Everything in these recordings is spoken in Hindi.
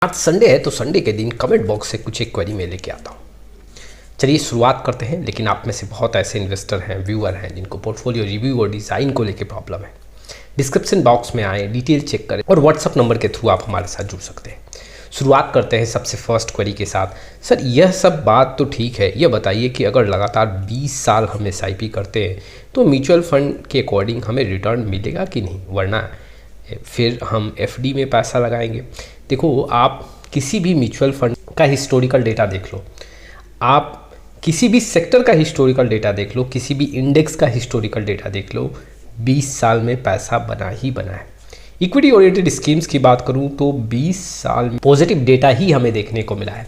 आज संडे है तो संडे के दिन कमेंट बॉक्स से कुछ एक क्वेरी मैं लेके आता हूँ। चलिए शुरुआत करते हैं। लेकिन आप में से बहुत ऐसे इन्वेस्टर हैं, व्यूअर हैं जिनको पोर्टफोलियो रिव्यू और डिज़ाइन को लेके प्रॉब्लम है। डिस्क्रिप्शन बॉक्स में आए, डिटेल चेक करें और व्हाट्सअप नंबर के थ्रू आप हमारे साथ जुड़ सकते हैं। शुरुआत करते हैं सबसे फर्स्ट क्वेरी के साथ। सर यह सब बात तो ठीक है, यह बताइए कि अगर लगातार 20 साल हम SIP करते हैं तो म्यूचुअल फंड के अकॉर्डिंग हमें रिटर्न मिलेगा कि नहीं, वरना फिर हम FD में पैसा लगाएंगे। देखो, आप किसी भी म्यूचुअल फंड का हिस्टोरिकल डेटा देख लो, आप किसी भी सेक्टर का हिस्टोरिकल डेटा देख लो, किसी भी इंडेक्स का हिस्टोरिकल डेटा देख लो, 20 साल में पैसा बना ही बना है। इक्विटी ओरिएंटेड स्कीम्स की बात करूं तो 20 साल में पॉजिटिव डेटा ही हमें देखने को मिला है।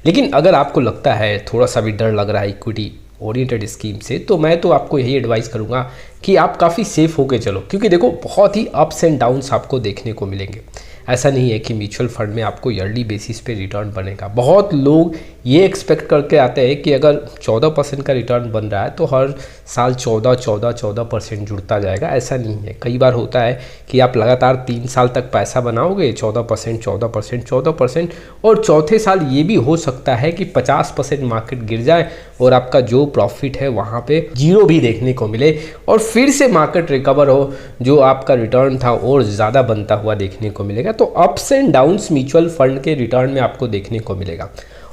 लेकिन अगर आपको लगता है, थोड़ा सा भी डर लग रहा है इक्विटी ओरिएंटेड स्कीम से, तो मैं तो आपको यही एडवाइस करूंगा कि आप काफ़ी सेफ होके चलो, क्योंकि देखो बहुत ही अप्स एंड डाउन्स आपको देखने को मिलेंगे। ऐसा नहीं है कि म्यूचुअल फंड में आपको ईयरली बेसिस पे रिटर्न बनेगा। बहुत लोग ये एक्सपेक्ट करके आते हैं कि अगर 14% का रिटर्न बन रहा है तो हर साल 14% जुड़ता जाएगा। ऐसा नहीं है। कई बार होता है कि आप लगातार 3 साल तक पैसा बनाओगे 14% और चौथे साल ये भी हो सकता है कि 50% मार्केट गिर जाए और आपका जो प्रॉफिट है वहाँ पे 0 भी देखने को मिले और फिर से मार्केट रिकवर हो, जो आपका रिटर्न था और ज़्यादा बनता हुआ देखने को मिलेगा। तो ups and downs mutual fund के रिटर्न में आपको देखने को मिलेगा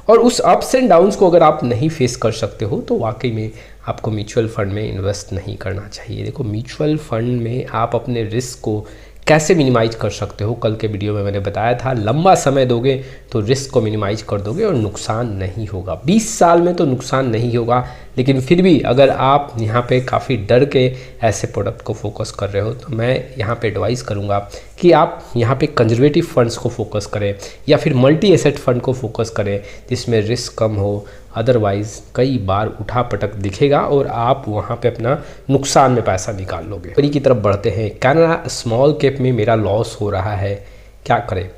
और उस अप्स एंड डाउन्स को अगर आप नहीं फेस कर सकते हो तो वाकई में आपको म्यूचुअल फंड में इन्वेस्ट नहीं करना चाहिए। देखो, म्यूचुअल फंड में आप अपने रिस्क को कैसे मिनिमाइज कर सकते हो, कल के वीडियो में मैंने बताया था। लंबा समय दोगे तो रिस्क को मिनिमाइज कर दोगे और नुकसान नहीं होगा। 20 साल में तो नुकसान नहीं होगा, लेकिन फिर भी अगर आप यहाँ पे काफ़ी डर के ऐसे प्रोडक्ट को फोकस कर रहे हो तो मैं यहाँ पे एडवाइस करूँगा कि आप यहाँ पे कंजर्वेटिव फंड्स को फोकस करें या फिर मल्टी एसेट फंड को फोकस करें जिसमें रिस्क कम हो। अदरवाइज़ कई बार उठा पटक दिखेगा और आप वहाँ पे अपना नुकसान में पैसा निकाल लोगे। परी की तरफ बढ़ते हैं। कैनरा स्मॉल कैप में मेरा लॉस हो रहा है, क्या करें?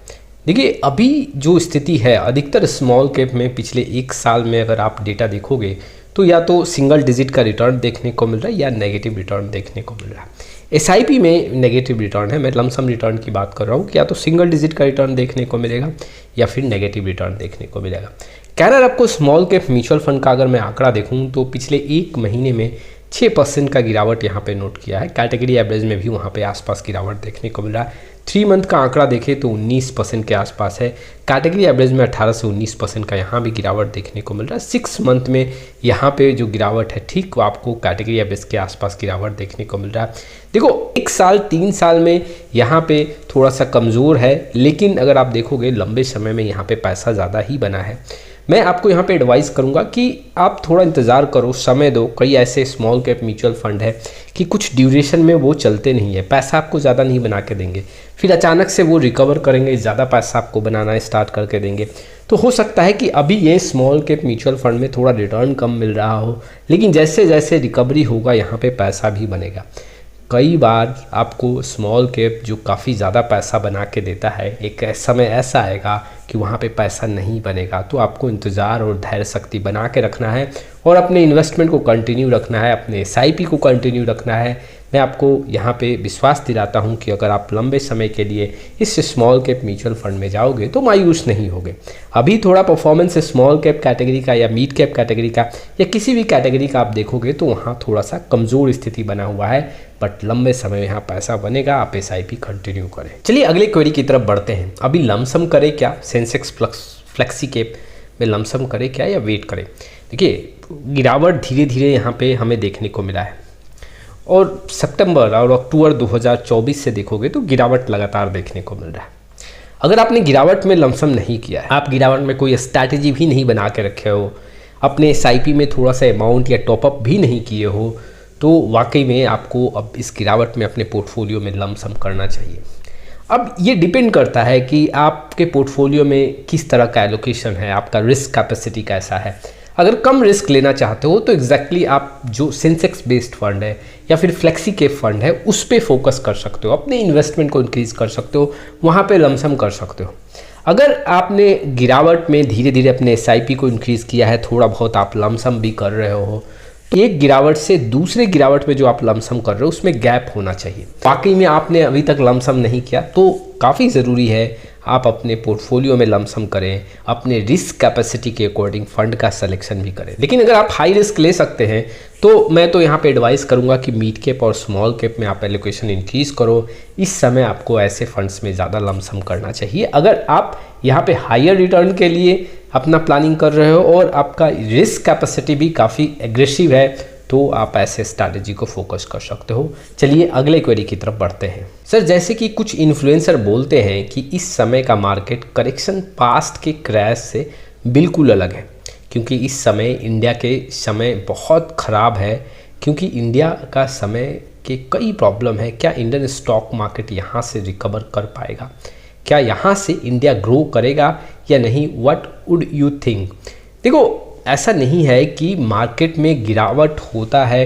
देखिए, अभी जो स्थिति है अधिकतर स्मॉल कैप में पिछले 1 साल में अगर आप डेटा देखोगे तो या तो सिंगल डिजिट का रिटर्न देखने को मिल रहा है या नेगेटिव रिटर्न देखने को मिल रहा है। SIP में नेगेटिव रिटर्न है, मैं लमसम रिटर्न की बात कर रहा हूँ, या तो सिंगल डिजिट का रिटर्न देखने को मिलेगा या फिर नेगेटिव रिटर्न देखने को मिलेगा। कैनरा आपको स्मॉल कैप म्यूचुअल फंड का अगर मैं आंकड़ा देखूँ तो पिछले 1 महीने में 6% का गिरावट यहाँ पे नोट किया है। कैटेगरी एवरेज में भी वहाँ पे आसपास गिरावट देखने को मिल रहा है। 3 मंथ का आंकड़ा देखें तो 19% के आसपास है। कैटेगरी एवरेज में 18 से 19% का यहाँ भी गिरावट देखने को मिल रहा है। 6 मंथ में यहाँ पे जो गिरावट है ठीक आपको कैटेगरी एवरेज के आसपास गिरावट देखने को मिल रहा है। देखो, 1 साल 3 साल में यहाँ पे थोड़ा सा कमज़ोर है, लेकिन अगर आप देखोगे लंबे समय में यहाँ पे पैसा ज़्यादा ही बना है। मैं आपको यहाँ पे एडवाइस करूँगा कि आप थोड़ा इंतज़ार करो, समय दो। कई ऐसे स्मॉल कैप म्यूचुअल फंड है कि कुछ ड्यूरेशन में वो चलते नहीं है, पैसा आपको ज़्यादा नहीं बना के देंगे, फिर अचानक से वो रिकवर करेंगे, ज़्यादा पैसा आपको बनाना स्टार्ट करके देंगे। तो हो सकता है कि अभी ये स्मॉल कैप म्यूचुअल फंड में थोड़ा रिटर्न कम मिल रहा हो, लेकिन जैसे जैसे रिकवरी होगा यहाँ पे पैसा भी बनेगा। कई बार आपको स्मॉल कैप जो काफ़ी ज़्यादा पैसा बना के देता है, एक समय ऐसा आएगा कि वहाँ पे पैसा नहीं बनेगा। तो आपको इंतज़ार और धैर्य शक्ति बना के रखना है और अपने इन्वेस्टमेंट को कंटिन्यू रखना है, अपने SIP को कंटिन्यू रखना है। मैं आपको यहाँ पे विश्वास दिलाता हूँ कि अगर आप लंबे समय के लिए इस स्मॉल कैप म्यूचुअल फंड में जाओगे तो मायूस नहीं होगे। अभी थोड़ा परफॉर्मेंस स्मॉल कैप कैटेगरी का या मिड कैप कैटेगरी का या किसी भी कैटेगरी का आप देखोगे तो वहाँ थोड़ा सा कमज़ोर स्थिति बना हुआ है, बट लंबे समय में यहाँ पैसा बनेगा। आप SIP कंटिन्यू करें। चलिए अगले क्वेरी की तरफ बढ़ते हैं। अभी लमसम करें क्या, सेंसेक्स फ्लेक्सी कैप में लमसम करें क्या या वेट करें? देखिए, गिरावट धीरे धीरे यहाँ पे हमें देखने को मिला है और सितंबर और अक्टूबर 2024 से देखोगे तो गिरावट लगातार देखने को मिल रहा है। अगर आपने गिरावट में लमसम नहीं किया है, आप गिरावट में कोई स्ट्रैटेजी भी नहीं बना के रखे हो, अपने SIP में थोड़ा सा अमाउंट या टॉपअप भी नहीं किए हो, तो वाकई में आपको अब इस गिरावट में अपने पोर्टफोलियो में लमसम करना चाहिए। अब ये डिपेंड करता है कि आपके पोर्टफोलियो में किस तरह का एलोकेशन है, आपका रिस्क कैपेसिटी कैसा है। अगर कम रिस्क लेना चाहते हो तो एग्जैक्टली आप जो सेंसेक्स बेस्ड फंड है या फिर फ्लेक्सी कैप फंड है उस पर फोकस कर सकते हो, अपने इन्वेस्टमेंट को इंक्रीज कर सकते हो, वहाँ पे लमसम कर सकते हो। अगर आपने गिरावट में धीरे धीरे अपने SIP को इंक्रीज़ किया है, थोड़ा बहुत आप लमसम भी कर रहे हो, एक गिरावट से दूसरे गिरावट में जो आप लमसम कर रहे हो उसमें गैप होना चाहिए। वाकई में आपने अभी तक लमसम नहीं किया तो काफ़ी ज़रूरी है आप अपने पोर्टफोलियो में लमसम करें, अपने रिस्क कैपेसिटी के अकॉर्डिंग फंड का सिलेक्शन भी करें। लेकिन अगर आप हाई रिस्क ले सकते हैं तो मैं तो यहाँ पे एडवाइस करूँगा कि मिड कैप और स्मॉल कैप में आप एलोकेशन इंक्रीज़ करो। इस समय आपको ऐसे फंड्स में ज़्यादा लमसम करना चाहिए। अगर आप यहाँ पे हायर रिटर्न के लिए अपना प्लानिंग कर रहे हो और आपका रिस्क कैपेसिटी भी काफ़ी एग्रेसिव है तो आप ऐसे स्ट्रैटेजी को फोकस कर सकते हो। चलिए अगले क्वेरी की तरफ बढ़ते हैं। सर, जैसे कि कुछ इन्फ्लुएंसर बोलते हैं कि इस समय का मार्केट करेक्शन पास्ट के क्रैश से बिल्कुल अलग है, क्योंकि इस समय इंडिया के समय बहुत ख़राब है, क्योंकि इंडिया का समय के कई प्रॉब्लम है। क्या इंडियन स्टॉक मार्केट यहाँ से रिकवर कर पाएगा? क्या यहाँ से इंडिया ग्रो करेगा या नहीं? What would you think? देखो, ऐसा नहीं है कि मार्केट में गिरावट होता है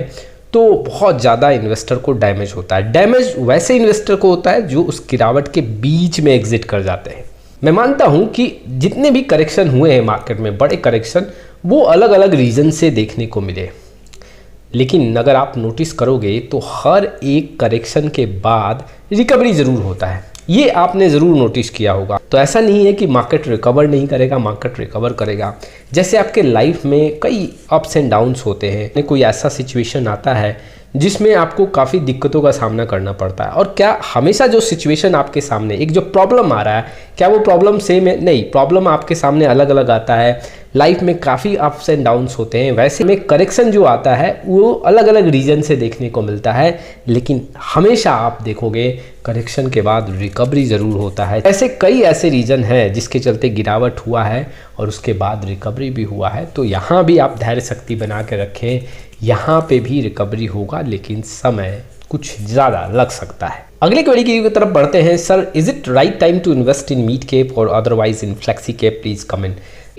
तो बहुत ज़्यादा इन्वेस्टर को डैमेज होता है। डैमेज वैसे इन्वेस्टर को होता है जो उस गिरावट के बीच में एग्जिट कर जाते हैं। मैं मानता हूँ कि जितने भी करेक्शन हुए हैं मार्केट में, बड़े करेक्शन, वो अलग अलग रीज़न से देखने को मिले। लेकिन अगर आप नोटिस करोगे तो हर एक करेक्शन के बाद रिकवरी ज़रूर होता है। ये आपने ज़रूर नोटिस किया होगा। तो ऐसा नहीं है कि मार्केट रिकवर नहीं करेगा, मार्केट रिकवर करेगा। जैसे आपके लाइफ में कई अप्स एंड डाउन्स होते हैं, कोई ऐसा सिचुएशन आता है जिसमें आपको काफ़ी दिक्कतों का सामना करना पड़ता है। और क्या हमेशा जो सिचुएशन आपके सामने, एक जो प्रॉब्लम आ रहा है, क्या वो प्रॉब्लम सेम है? नहीं, प्रॉब्लम आपके सामने अलग अलग आता है। लाइफ में काफ़ी अप्स एंड डाउन्स होते हैं। वैसे में करेक्शन जो आता है वो अलग अलग रीजन से देखने को मिलता है, लेकिन हमेशा आप देखोगे करेक्शन के बाद रिकवरी ज़रूर होता है। ऐसे कई ऐसे रीजन हैं जिसके चलते गिरावट हुआ है और उसके बाद रिकवरी भी हुआ है। तो यहाँ भी आप धैर्य शक्ति बना के रखें, यहाँ पे भी रिकवरी होगा, लेकिन समय कुछ ज़्यादा लग सकता है। अगले क्वेरी की तरफ बढ़ते हैं। Sir, is it right time to invest in mid cap और otherwise in flexi cap? Please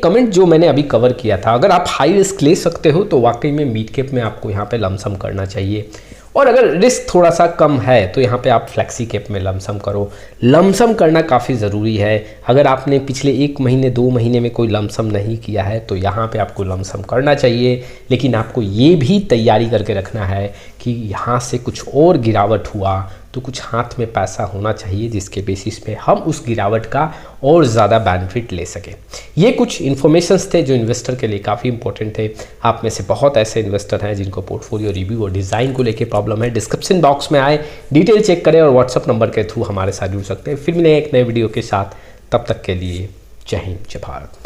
comment जो मैंने अभी कवर किया था, अगर आप हाई रिस्क ले सकते हो तो वाकई में मिड कैप में आपको यहाँ पे लमसम करना चाहिए, और अगर रिस्क थोड़ा सा कम है तो यहाँ पे आप फ्लेक्सी कैप में लमसम करो। लमसम करना काफ़ी ज़रूरी है। अगर आपने पिछले 1 महीने 2 महीने में कोई लमसम नहीं किया है तो यहाँ पे आपको लमसम करना चाहिए, लेकिन आपको ये भी तैयारी करके रखना है कि यहाँ से कुछ और गिरावट हुआ तो कुछ हाथ में पैसा होना चाहिए जिसके बेसिस पे हम उस गिरावट का और ज़्यादा बेनिफिट ले सकें। ये कुछ इन्फॉर्मेशंस थे जो इन्वेस्टर के लिए काफ़ी इंपॉर्टेंट थे। आप में से बहुत ऐसे इन्वेस्टर हैं जिनको पोर्टफोलियो रिव्यू और डिज़ाइन को लेकर प्रॉब्लम है। डिस्क्रिप्शन बॉक्स में आए, डिटेल चेक करें और व्हाट्सअप नंबर के थ्रू हमारे साथ जुड़ सकते हैं। फिर मिलेंगे एक नए वीडियो के साथ, तब तक के लिए जय हिंद, जय भारत।